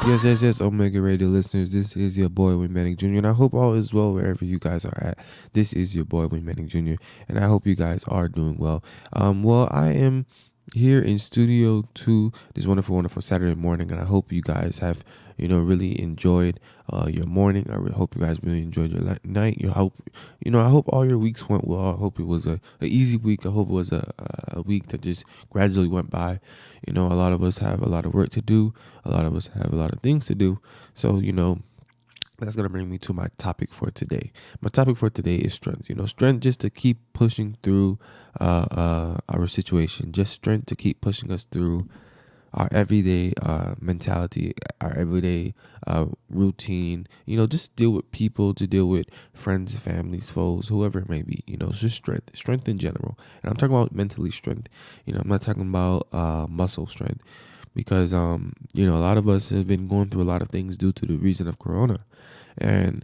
Yes, Omega Radio listeners. This is your boy, Wayne Manning Jr., and I hope all is well wherever you guys are at. This is your boy, Wayne Manning Jr., and I hope you guys are doing well. Well, I am here in Studio 2 this wonderful, wonderful Saturday morning, and I hope you guys have, really enjoyed your morning. I hope you guys really enjoyed your night. I hope all your weeks went well. I hope it was a easy week. I hope it was a week that just gradually went by. A lot of us have a lot of work to do. A lot of us have a lot of things to do. So, that's going to bring me to my topic for today. My topic for today is strength. Strength just to keep pushing through our situation, just strength to keep pushing us through our everyday mentality, our everyday routine. Just deal with people, to deal with friends, families, foes, whoever it may be. It's just strength in general. And I'm talking about mentally strength. I'm not talking about muscle strength, because a lot of us have been going through a lot of things due to the reason of Corona, and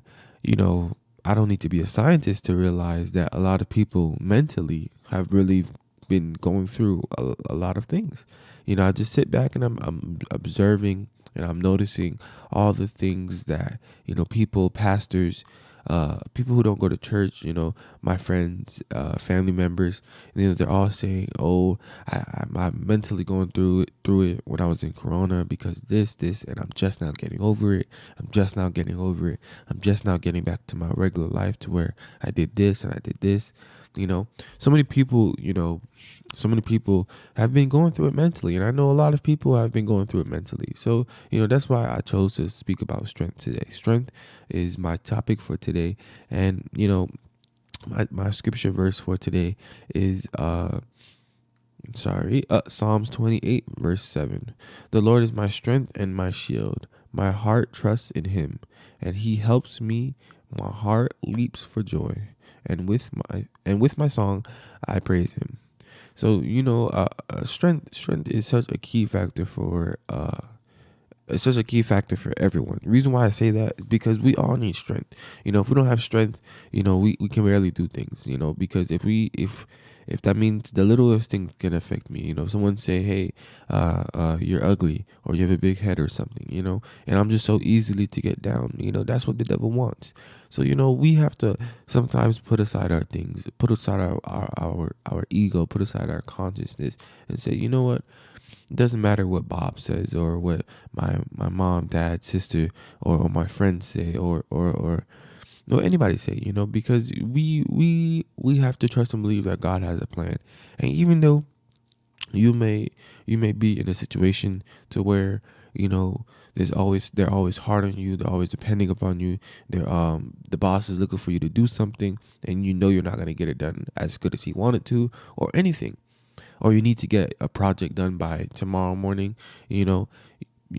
I don't need to be a scientist to realize that a lot of people mentally have really been going through a lot of things. I just sit back and I'm observing, and I'm noticing all the things that people, pastors, people who don't go to church, my friends, family members, they're all saying, "Oh, I'm mentally going through it when I was in Corona because this, and I'm just now getting over it. I'm just now getting over it. I'm just now getting back to my regular life to where I did this and I did this." You know, so many people, have been going through it mentally, and I know a lot of people have been going through it mentally. So, that's why I chose to speak about strength today. Strength is my topic for today, and my scripture verse for today is Psalms 28 verse 7. The Lord is my strength and my shield. My heart trusts in him, and he helps me. My heart leaps for joy, and with my song I praise him. So strength is such a key factor for it's such a key factor for everyone. The reason why I say that is because we all need strength. If we don't have strength, we can rarely do things. Because if that means the littlest thing can affect me. If someone say, "Hey, you're ugly," or "You have a big head," or something. And I'm just so easily to get down. That's what the devil wants. So we have to sometimes put aside our things, put aside our ego, put aside our consciousness, and say, you know what? It doesn't matter what Bob says, or what my mom, dad, sister, or my friends say, or anybody say, because we have to trust and believe that God has a plan. And even though you may be in a situation to where they're always hard on you, they're always depending upon you, the boss is looking for you to do something, and you're not going to get it done as good as he wanted to, or anything, or you need to get a project done by tomorrow morning. you know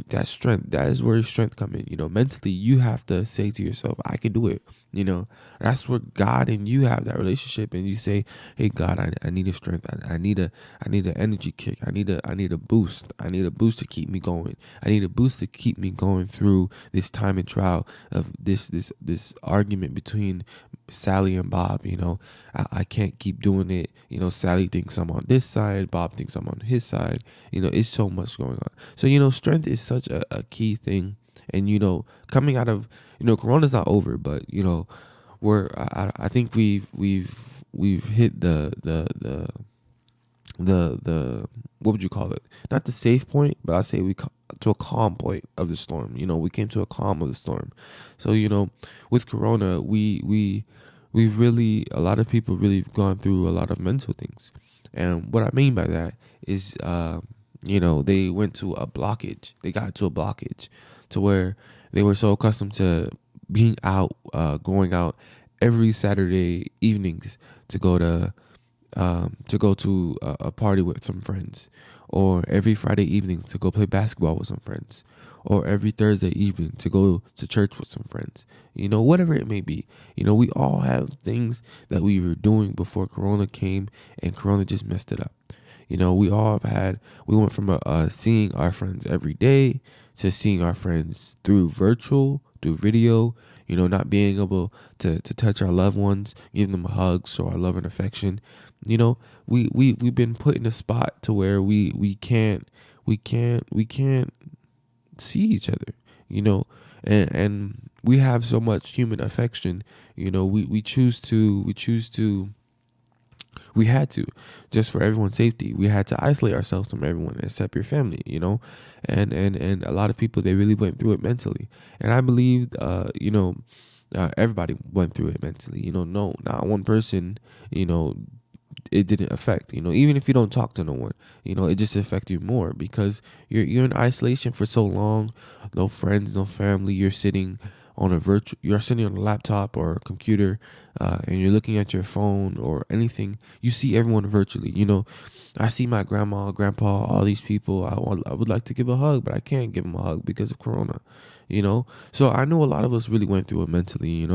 that's strength. That is where strength come in. Mentally, you have to say to yourself, "I can do it." That's where God and you have that relationship, and you say, "Hey, God, I need a strength. I need an energy kick. I need a boost. I need a boost to keep me going. I need a boost to keep me going through this time and trial of this argument between Sally and Bob. I can't keep doing it. Sally thinks I'm on this side, Bob thinks I'm on his side. It's so much going on. So, strength is such a key thing. And, coming out of, Corona's not over, but, I think we've hit the what would you call it? Not the safe point, but I say to a calm point of the storm. We came to a calm of the storm. So, with Corona, we really, a lot of people really gone through a lot of mental things. And what I mean by that is, they went to a blockage. They got to a blockage to where they were so accustomed to being out, going out every Saturday evenings to go to a party with some friends, or every Friday evenings to go play basketball with some friends, or every Thursday evening to go to church with some friends. Whatever it may be. We all have things that we were doing before Corona came, and Corona just messed it up. We went from seeing our friends every day to seeing our friends through virtual, through video, not being able to touch our loved ones, giving them hugs or our love and affection. We've been put in a spot to where we can't see each other. you know, and we have so much human affection, we we had to, just for everyone's safety, we had to isolate ourselves from everyone except your family, and a lot of people, they really went through it mentally. And I believe, everybody went through it mentally, no, not one person, you know, it didn't affect, even if you don't talk to no one, it just affected you more because you're in isolation for so long, no friends, no family. You're sitting on a laptop or a computer, and you're looking at your phone or anything. You see everyone virtually. I see my grandma, grandpa, all these people. I would like to give a hug, but I can't give them a hug because of Corona. So I know a lot of us really went through it mentally.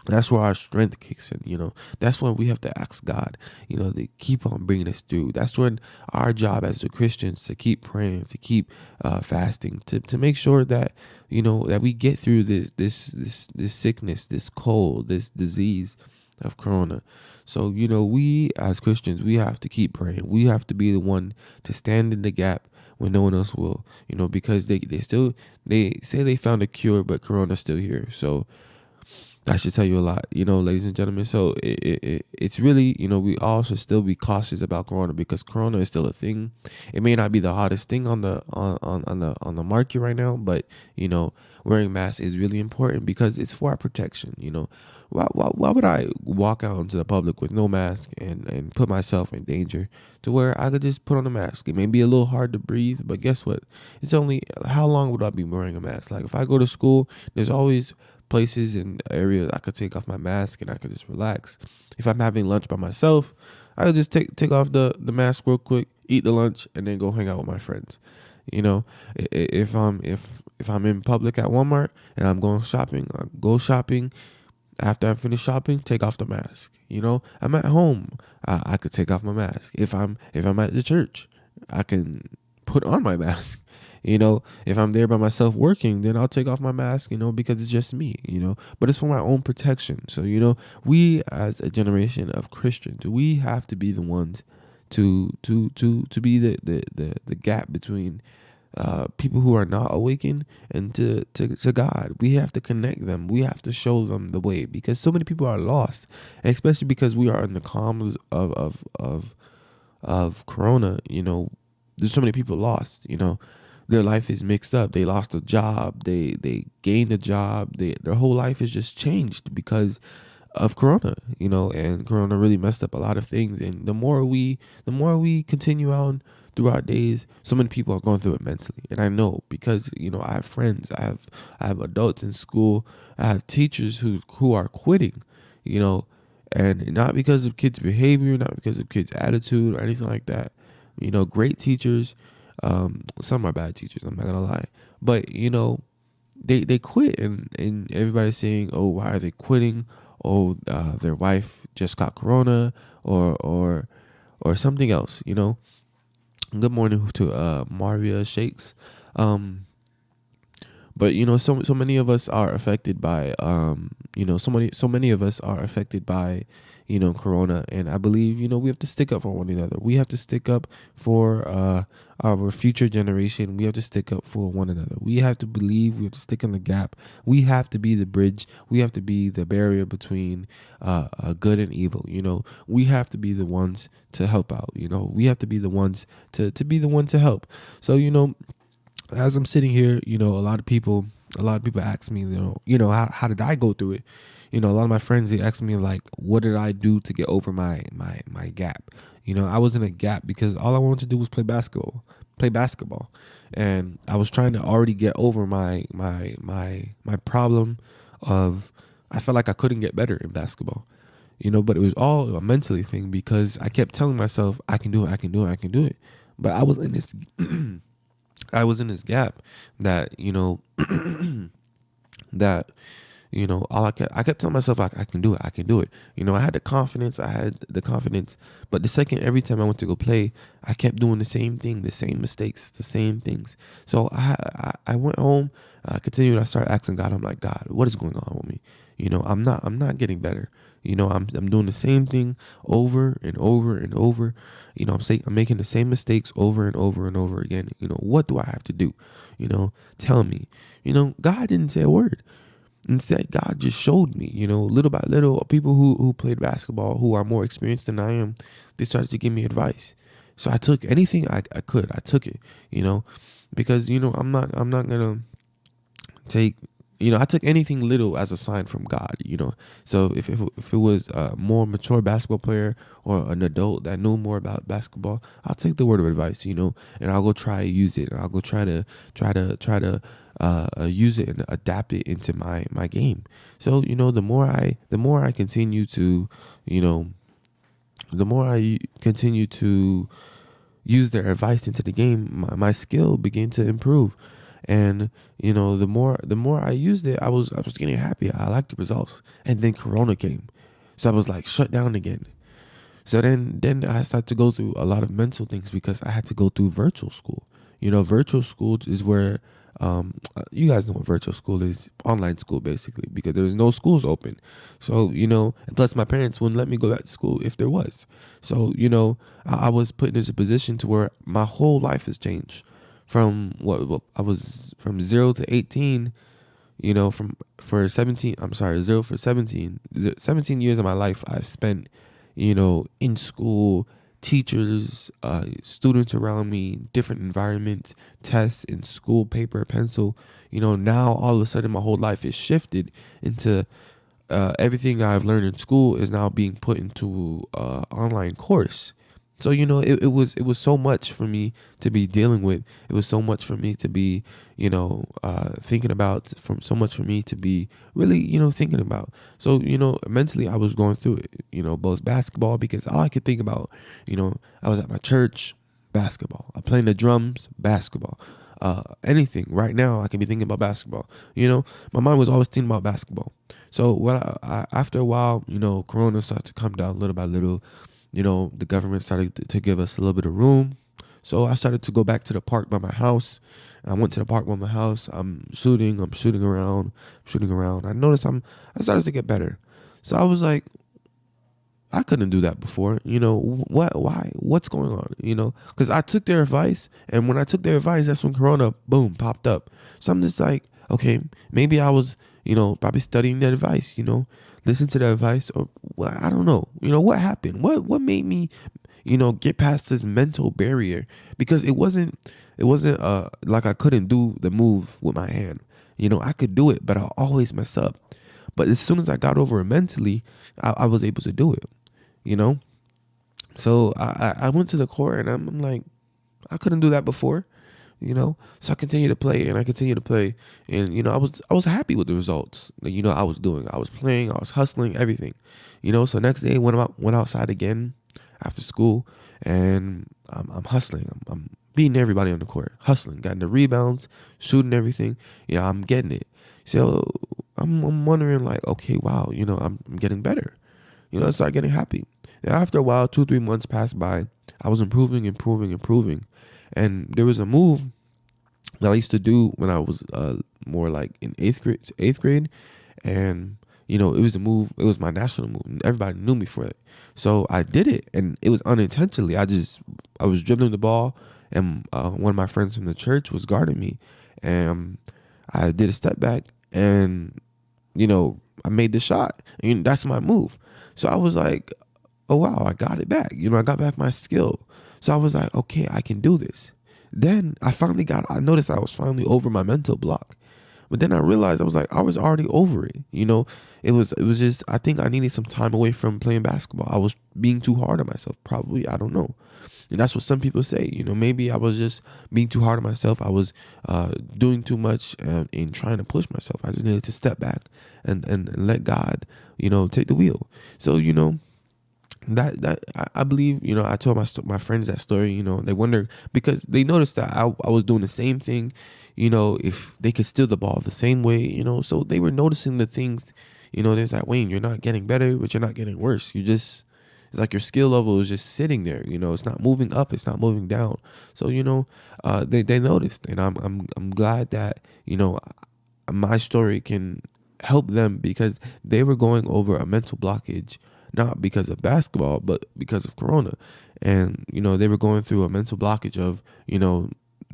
That's where our strength kicks in. That's when we have to ask God, to keep on bringing us through. That's when our job as the Christians, to keep praying, to keep fasting, to make sure that, that we get through this sickness, this cold, this disease of Corona. So, we as Christians, we have to keep praying. We have to be the one to stand in the gap when no one else will, because they say they found a cure, but Corona's still here. So that should tell you a lot, ladies and gentlemen. So it's really, we all should still be cautious about Corona because Corona is still a thing. It may not be the hottest thing on the market right now, but wearing masks is really important because it's for our protection. Why would I walk out into the public with no mask and put myself in danger to where I could just put on a mask? It may be a little hard to breathe, but guess what? It's only, how long would I be wearing a mask? Like if I go to school, there's always places and areas I could take off my mask and I could just relax. If I'm having lunch by myself, I could just take off the mask real quick, eat the lunch, and then go hang out with my friends. If I'm in public at Walmart and I'm going shopping, I go shopping. After I finish shopping, take off the mask. I'm at home, I could take off my mask. If I'm at the church, I can put on my mask. If I'm there by myself working, then I'll take off my mask, because it's just me, but it's for my own protection. So, we as a generation of Christians, we have to be the ones to be the gap between people who are not awakened and to God. We have to connect them. We have to show them the way because so many people are lost, especially because we are in the calm of Corona. There's so many people lost. Their life is mixed up. They lost a job. They gained a job. Their whole life is just changed because of Corona. And Corona really messed up a lot of things. And the more we continue on through our days, so many people are going through it mentally. And I know because I have friends. I have adults in school. I have teachers who are quitting. And not because of kids' behavior, not because of kids' attitude or anything like that. Great teachers. Some are bad teachers, I'm not gonna lie, but they quit, and everybody's saying, oh, why are they quitting? Oh, their wife just got Corona, or something else. Good morning to Marvia Shakes. But so many of us are affected by so many of us are affected by Corona, and I believe we have to stick up for one another. We have to stick up for our future generation. We have to stick up for one another. We have to believe. We have to stick in the gap. We have to be the bridge. We have to be the barrier between good and evil. We have to be the ones to help out. We have to be the ones to be the one to help. So as I'm sitting here, a lot of people ask me, how did I go through it? A lot of my friends, they ask me like, what did I do to get over my gap? I was in a gap because all I wanted to do was play basketball. And I was trying to already get over my problem of, I felt like I couldn't get better in basketball, but it was all a mentally thing because I kept telling myself, I can do it, I can do it, I can do it. But I was in this I was in this gap that, that I kept telling myself like I can do it, I can do it. I had the confidence, but the second every time I went to go play, I kept doing the same thing, the same mistakes, the same things. So I went home, I continued. I started asking God. I'm like, God, what is going on with me? I'm not getting better. I'm doing the same thing over and over and over. I'm making the same mistakes over and over and over again. What do I have to do? Tell me. God didn't say a word. Instead, God just showed me, little by little. People who played basketball, who are more experienced than I am, they started to give me advice. So I took anything I could. I took it, because I'm not gonna take. I took anything little as a sign from God. So if it was a more mature basketball player or an adult that knew more about basketball, I'll take the word of advice. And I'll go try to use it, and I'll go try to use it and adapt it into my game. So the more I continue to the more I continue to use their advice into the game, my skill began to improve. And the more I used it, I was getting happy. I liked the results. And then Corona came, so I was like shut down again. So then I started to go through a lot of mental things because I had to go through virtual school. Virtual school is where you guys know what virtual school is, online school basically, because there's no schools open. So and plus my parents wouldn't let me go back to school if there was. So I was put into a position to where my whole life has changed from what I was from 0 to 18. From for 17, I'm sorry, 0 for 17 years of my life I've spent, in school, teachers, students around me, different environments, tests in school, paper, pencil. Now all of a sudden my whole life is shifted into everything I've learned in school is now being put into online course. So it was so much for me to be dealing with. It was so much for me to be thinking about. From so much for me to be really thinking about. So mentally I was going through it. Both basketball, because all I could think about, I was at my church, basketball. I'm playing the drums, basketball. Anything right now I can be thinking about basketball. My mind was always thinking about basketball. So after a while, Corona started to come down little by little. The government started to give us a little bit of room. So I started to go back to the park by my house. I went to the park by my house. I'm shooting around. I noticed I started to get better. So I was like, I couldn't do that before. What's going on? Because I took their advice. And when I took their advice, that's when Corona, boom, popped up. So I'm just like, okay, maybe I was, probably studying that advice, listen to the advice, or well, I don't know, what happened, what made me, get past this mental barrier, because it wasn't like I couldn't do the move with my hand. I could do it, but I always mess up. But as soon as I got over it mentally, I was able to do it, so I went to the court, and I'm like, I couldn't do that before. So I continued to play, and I continued to play, and I was happy with the results that I was doing. I was playing, I was hustling, everything. So next day went outside again after school, and I'm hustling. I'm beating everybody on the court, hustling, getting the rebounds, shooting everything. I'm getting it. So I'm wondering, like, okay, wow, I'm getting better. I started getting happy. And after a while, 2-3 months passed by. I was improving. And there was a move that I used to do when I was more like in eighth grade, and it was a move. It was my national move. Everybody knew me for it, so I did it, and it was unintentionally. I was dribbling the ball, and one of my friends from the church was guarding me, and I did a step back, and I made the shot, and that's my move. So I was like, oh wow, I got it back. I got back my skill. So I was like, okay, I can do this. Then I noticed I was finally over my mental block. But then I realized I was already over it. It was just, I think I needed some time away from playing basketball. I was being too hard on myself, probably. I don't know. And that's what some people say. Maybe I was just being too hard on myself. I was doing too much in trying to push myself. I just needed to step back and let God, take the wheel. So, I believe, I told my friends that story. They wonder because they noticed that I was doing the same thing. If they could steal the ball the same way, so they were noticing the things. There's that, Wayne, you're not getting better, but you're not getting worse. It's like your skill level is just sitting there. It's not moving up, it's not moving down. So they noticed, and I'm glad that my story can help them, because they were going over a mental blockage, not because of basketball, but because of Corona. And, they were going through a mental blockage of,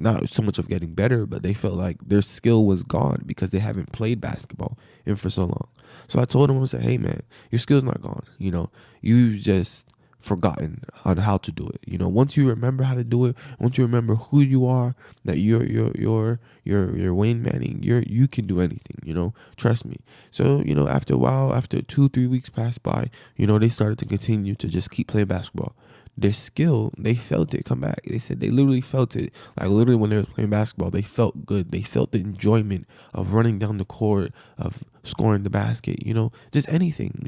not so much of getting better, but they felt like their skill was gone because they haven't played basketball in for so long. So I told them, I said, hey man, your skill's not gone. You just forgotten how to do it. Once you remember how to do it, once you remember who you are, that you're Wayne Manning, you can do anything. Trust me. So after a while, after 2-3 weeks passed by, they started to continue to just keep playing basketball. Their skill, they felt it come back. They said they literally felt it. Like literally when they were playing basketball, they felt good. They felt the enjoyment of running down the court, of scoring the basket, just anything,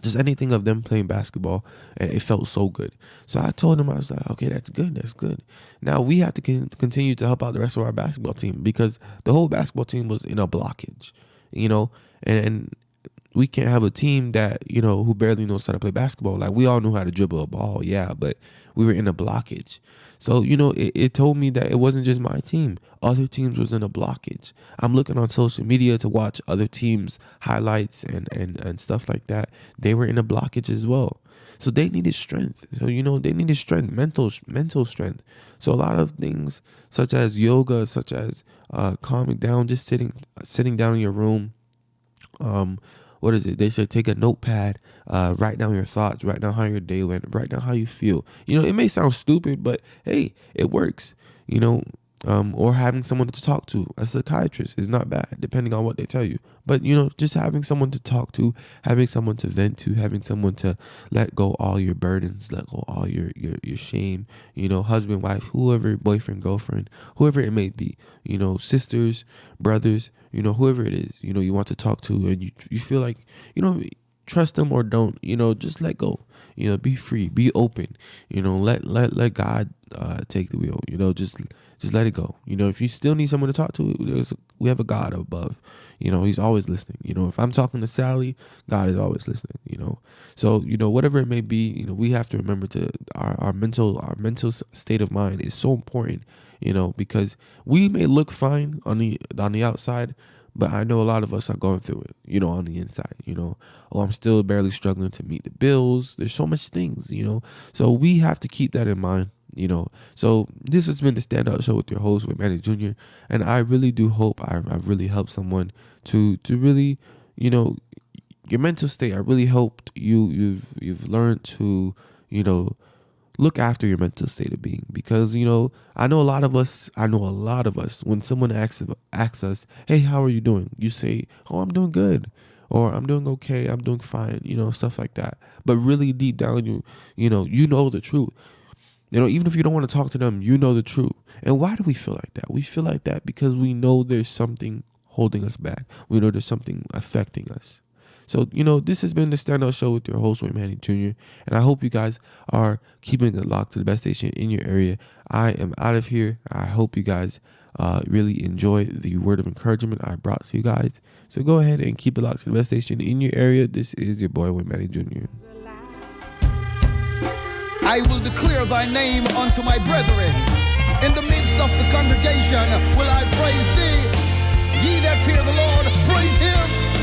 just anything of them playing basketball. And it felt so good. So I told them, I was like, okay, that's good. That's good. Now we have to continue to help out the rest of our basketball team, because the whole basketball team was in a blockage, and we can't have a team that, who barely knows how to play basketball. Like, we all know how to dribble a ball, yeah, but we were in a blockage. So, it told me that it wasn't just my team. Other teams was in a blockage. I'm looking on social media to watch other teams' highlights and stuff like that. They were in a blockage as well. So they needed strength. So, they needed strength, mental strength. So a lot of things such as yoga, such as calming down, just sitting down in your room, what is it? They say take a notepad, write down your thoughts, write down how your day went, write down how you feel. It may sound stupid, but hey, it works. Or having someone to talk to. A psychiatrist is not bad, depending on what they tell you. But, just having someone to talk to, having someone to vent to, having someone to let go all your burdens, let go all your shame, husband, wife, whoever, boyfriend, girlfriend, whoever it may be, sisters, brothers, whoever it is, you want to talk to, and you feel like, trust them or don't, just let go, be free, be open, let God take the wheel, just let it go. If you still need someone to talk to, we have a God above, he's always listening. If I'm talking to Sally, God is always listening, so, whatever it may be, we have to remember to our mental state of mind is so important, because we may look fine on the outside, but I know a lot of us are going through it, on the inside, I'm still barely struggling to meet the bills. There's so much things, so we have to keep that in mind, So this has been the Standout Show with your host, with Manny Jr. And I really do hope I've really helped someone to really, your mental state. I really hoped you've learned to, look after your mental state of being, because I know a lot of us when someone asks us, hey, how are you doing, you say, oh, I'm doing good, or I'm doing okay, I'm doing fine, stuff like that. But really deep down, you know the truth. Even if you don't want to talk to them, the truth. And why do we feel like that? We feel like that because we know there's something holding us back. We know there's something affecting us. So, this has been the Standout Show with your host, Wayne Manning Jr. And I hope you guys are keeping it locked to the best station in your area. I am out of here. I hope you guys really enjoy the word of encouragement I brought to you guys. So go ahead and keep it locked to the best station in your area. This is your boy, Wayne Manning Jr. I will declare thy name unto my brethren. In the midst of the congregation will I praise thee. Ye that fear the Lord, praise him.